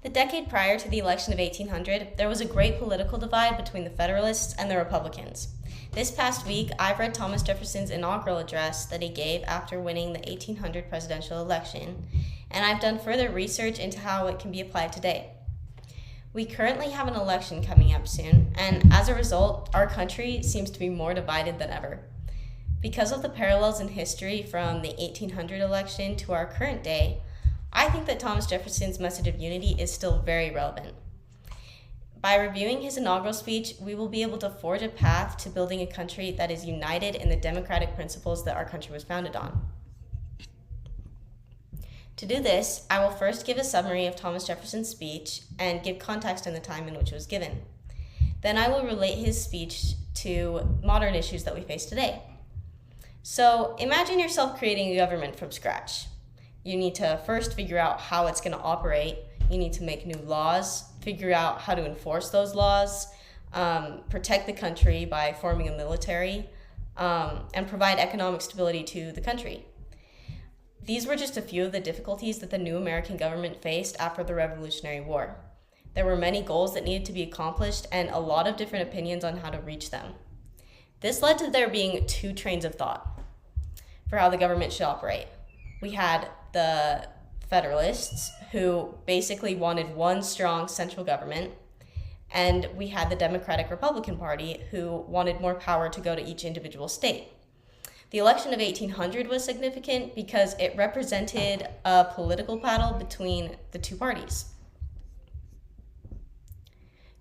The decade prior to the election of 1800, there was a great political divide between the Federalists and the Republicans. This past week, I've read Thomas Jefferson's inaugural address that he gave after winning the 1800 presidential election, and I've done further research into how it can be applied today. We currently have an election coming up soon, and as a result, our country seems to be more divided than ever. Because of the parallels in history from the 1800 election to our current day, I think that Thomas Jefferson's message of unity is still very relevant. By reviewing his inaugural speech, we will be able to forge a path to building a country that is united in the democratic principles that our country was founded on. To do this, I will first give a summary of Thomas Jefferson's speech and give context in the time in which it was given. Then I will relate his speech to modern issues that we face today. So imagine yourself creating a government from scratch. You need to first figure out how it's going to operate. You need to make new laws, figure out how to enforce those laws, protect the country by forming a military, and provide economic stability to the country. These were just a few of the difficulties that the new American government faced after the Revolutionary War. There were many goals that needed to be accomplished and a lot of different opinions on how to reach them. This led to there being two trains of thought for how the government should operate. We had the Federalists, who basically wanted one strong central government, and we had the Democratic Republican Party, who wanted more power to go to each individual state. The election of 1800 was significant because it represented a political battle between the two parties.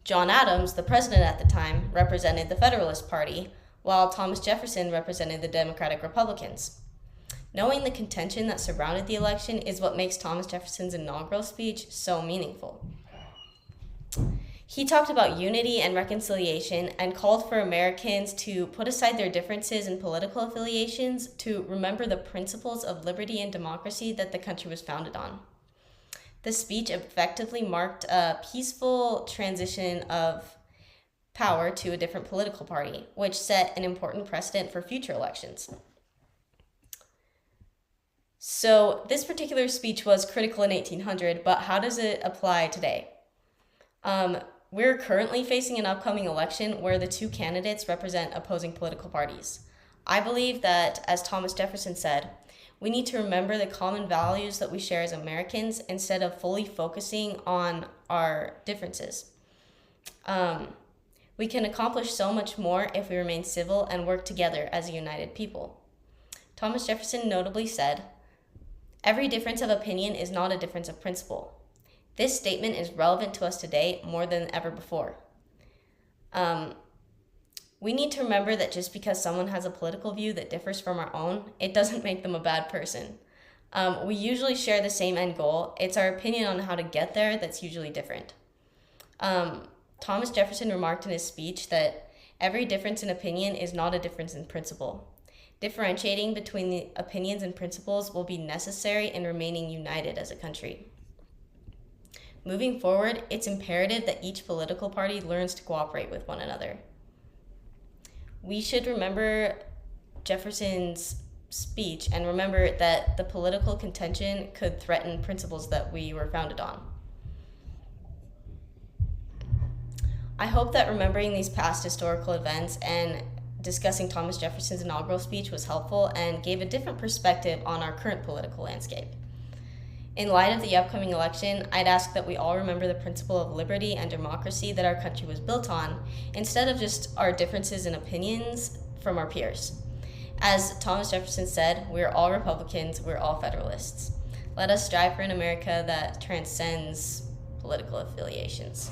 John Adams, the president at the time, represented the Federalist Party, while Thomas Jefferson represented the Democratic Republicans. Knowing the contention that surrounded the election is what makes Thomas Jefferson's inaugural speech so meaningful. He talked about unity and reconciliation and called for Americans to put aside their differences in political affiliations to remember the principles of liberty and democracy that the country was founded on. The speech effectively marked a peaceful transition of power to a different political party, which set an important precedent for future elections. So this particular speech was critical in 1800, but how does it apply today? We're currently facing an upcoming election where the two candidates represent opposing political parties. I believe that, as Thomas Jefferson said, we need to remember the common values that we share as Americans instead of fully focusing on our differences. We can accomplish so much more if we remain civil and work together as a united people. Thomas Jefferson notably said, "Every difference of opinion is not a difference of principle." This statement is relevant to us today more than ever before. We need to remember that just because someone has a political view that differs from our own, it doesn't make them a bad person. We usually share the same end goal. It's our opinion on how to get there that's usually different. Thomas Jefferson remarked in his speech that every difference in opinion is not a difference in principle. Differentiating between the opinions and principles will be necessary in remaining united as a country. Moving forward, it's imperative that each political party learns to cooperate with one another. We should remember Jefferson's speech and remember that the political contention could threaten principles that we were founded on. I hope that remembering these past historical events and discussing Thomas Jefferson's inaugural speech was helpful and gave a different perspective on our current political landscape. In light of the upcoming election, I'd ask that we all remember the principle of liberty and democracy that our country was built on, instead of just our differences in opinions from our peers. As Thomas Jefferson said, we're all Republicans, we're all Federalists. Let us strive for an America that transcends political affiliations.